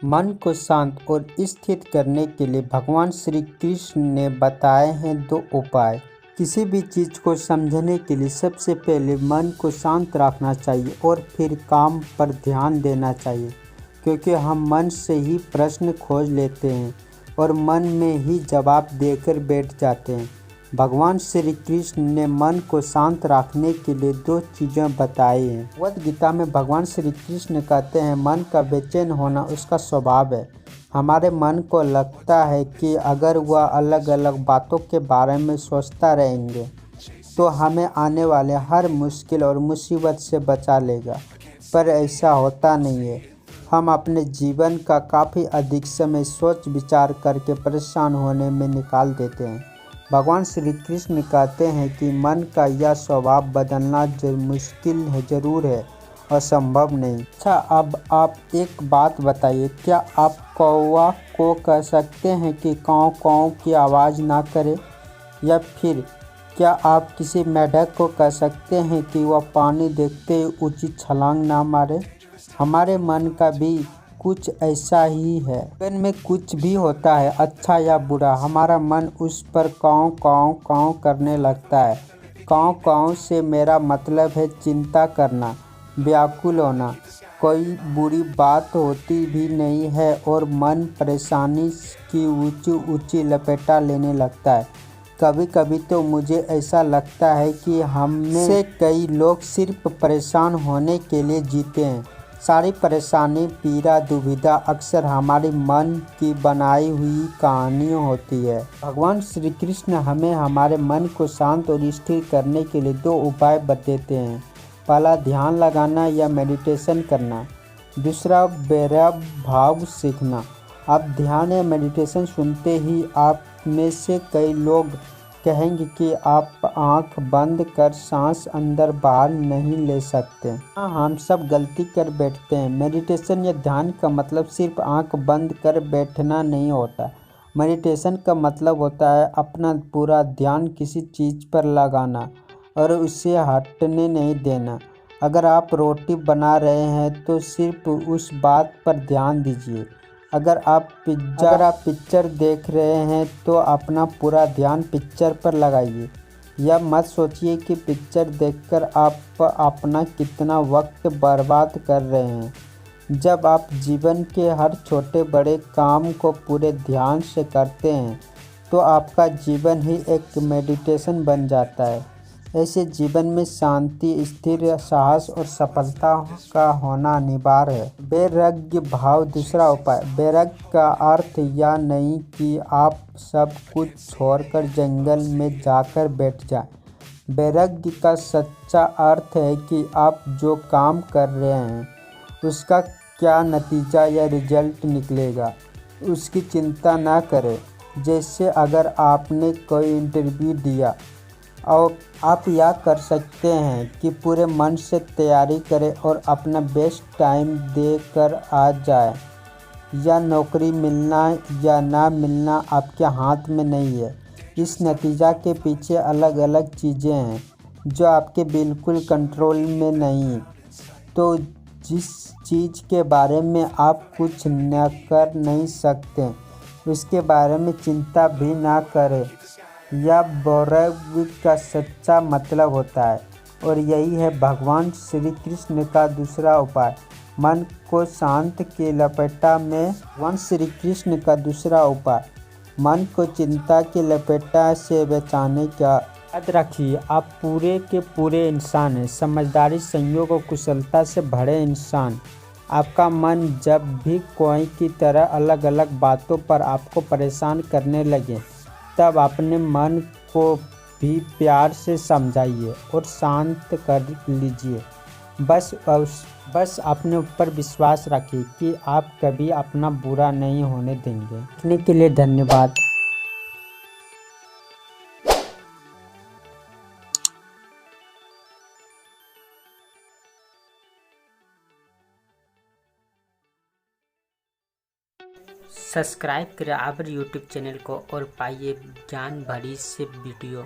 मन को शांत और स्थिर करने के लिए भगवान श्री कृष्ण ने बताए हैं 2 उपाय। किसी भी चीज़ को समझने के लिए सबसे पहले मन को शांत रखना चाहिए और फिर काम पर ध्यान देना चाहिए, क्योंकि हम मन से ही प्रश्न खोज लेते हैं और मन में ही जवाब देकर बैठ जाते हैं। भगवान श्री कृष्ण ने मन को शांत रखने के लिए 2 चीज़ें बताई हैं। भगवद गीता में भगवान श्री कृष्ण कहते हैं, मन का बेचैन होना उसका स्वभाव है। हमारे मन को लगता है कि अगर वह अलग अलग बातों के बारे में सोचता रहेंगे तो हमें आने वाले हर मुश्किल और मुसीबत से बचा लेगा, पर ऐसा होता नहीं है। हम अपने जीवन का काफ़ी अधिक समय सोच विचार करके परेशान होने में निकाल देते हैं। भगवान श्री कृष्ण कहते हैं कि मन का यह स्वभाव बदलना मुश्किल है, ज़रूर है, असंभव नहीं। अच्छा, अब आप एक बात बताइए, क्या आप कौवा को कह सकते हैं कि काँव काँव की आवाज़ ना करे? या फिर क्या आप किसी मेढक को कह सकते हैं कि वह पानी देखते ही ऊँची छलांग ना मारे? हमारे मन का भी कुछ ऐसा ही है। जीवन में कुछ भी होता है, अच्छा या बुरा, हमारा मन उस पर काँव काँव काँव करने लगता है। काँव काँव से मेरा मतलब है चिंता करना, व्याकुल होना। कोई बुरी बात होती भी नहीं है और मन परेशानी की ऊंची ऊंची लपेटा लेने लगता है। कभी कभी तो मुझे ऐसा लगता है कि हमने से कई लोग सिर्फ परेशान होने के लिए जीते हैं। सारी परेशानी, पीड़ा, दुविधा अक्सर हमारी मन की बनाई हुई कहानियाँ होती है। भगवान श्री कृष्ण हमें हमारे मन को शांत और स्थिर करने के लिए 2 उपाय बताते हैं। पहला, ध्यान लगाना या मेडिटेशन करना। दूसरा, वैराग्य भाव सीखना। अब ध्यान या मेडिटेशन सुनते ही आप में से कई लोग कहेंगे कि आप आंख बंद कर सांस अंदर बाहर नहीं ले सकते। हाँ, हम सब गलती कर बैठते हैं। मेडिटेशन या ध्यान का मतलब सिर्फ आंख बंद कर बैठना नहीं होता। मेडिटेशन का मतलब होता है अपना पूरा ध्यान किसी चीज़ पर लगाना और उसे हटने नहीं देना। अगर आप रोटी बना रहे हैं तो सिर्फ उस बात पर ध्यान दीजिए। अगर आप पिक्चर देख रहे हैं तो अपना पूरा ध्यान पिक्चर पर लगाइए। यह मत सोचिए कि पिक्चर देखकर आप अपना कितना वक्त बर्बाद कर रहे हैं। जब आप जीवन के हर छोटे बड़े काम को पूरे ध्यान से करते हैं तो आपका जीवन ही एक मेडिटेशन बन जाता है। ऐसे जीवन में शांति, स्थिर साहस और सफलता का होना अनिवार्य है। वैराग्य भाव दूसरा उपाय। वैराग्य का अर्थ यह नहीं कि आप सब कुछ छोड़कर जंगल में जाकर बैठ जाएं। वैराग्य का सच्चा अर्थ है कि आप जो काम कर रहे हैं उसका क्या नतीजा या रिजल्ट निकलेगा, उसकी चिंता ना करें। जैसे अगर आपने कोई इंटरव्यू दिया और आप यह कर सकते हैं कि पूरे मन से तैयारी करें और अपना बेस्ट टाइम देकर आ जाए। या नौकरी मिलना या ना मिलना आपके हाथ में नहीं है। इस नतीजा के पीछे अलग अलग चीज़ें हैं जो आपके बिल्कुल कंट्रोल में नहीं। तो जिस चीज़ के बारे में आप कुछ न कर नहीं सकते उसके बारे में चिंता भी ना करें। यह वैराग्य का सच्चा मतलब होता है और यही है भगवान श्री कृष्ण का दूसरा उपाय, मन को शांत की लपेटा में। भगवान श्री कृष्ण का दूसरा उपाय, मन को चिंता की लपेटा से बचाने का। याद रखिए, आप पूरे के पूरे इंसान हैं, समझदारी, संयोग और कुशलता से भरे इंसान। आपका मन जब भी कोई की तरह अलग अलग बातों पर आपको परेशान करने लगे तब अपने मन को भी प्यार से समझाइए और शांत कर लीजिए। बस अपने ऊपर विश्वास रखिए कि आप कभी अपना बुरा नहीं होने देंगे। देखने के लिए धन्यवाद। सब्सक्राइब करें हमारे YouTube चैनल को और पाइए ज्ञान भरी से वीडियो।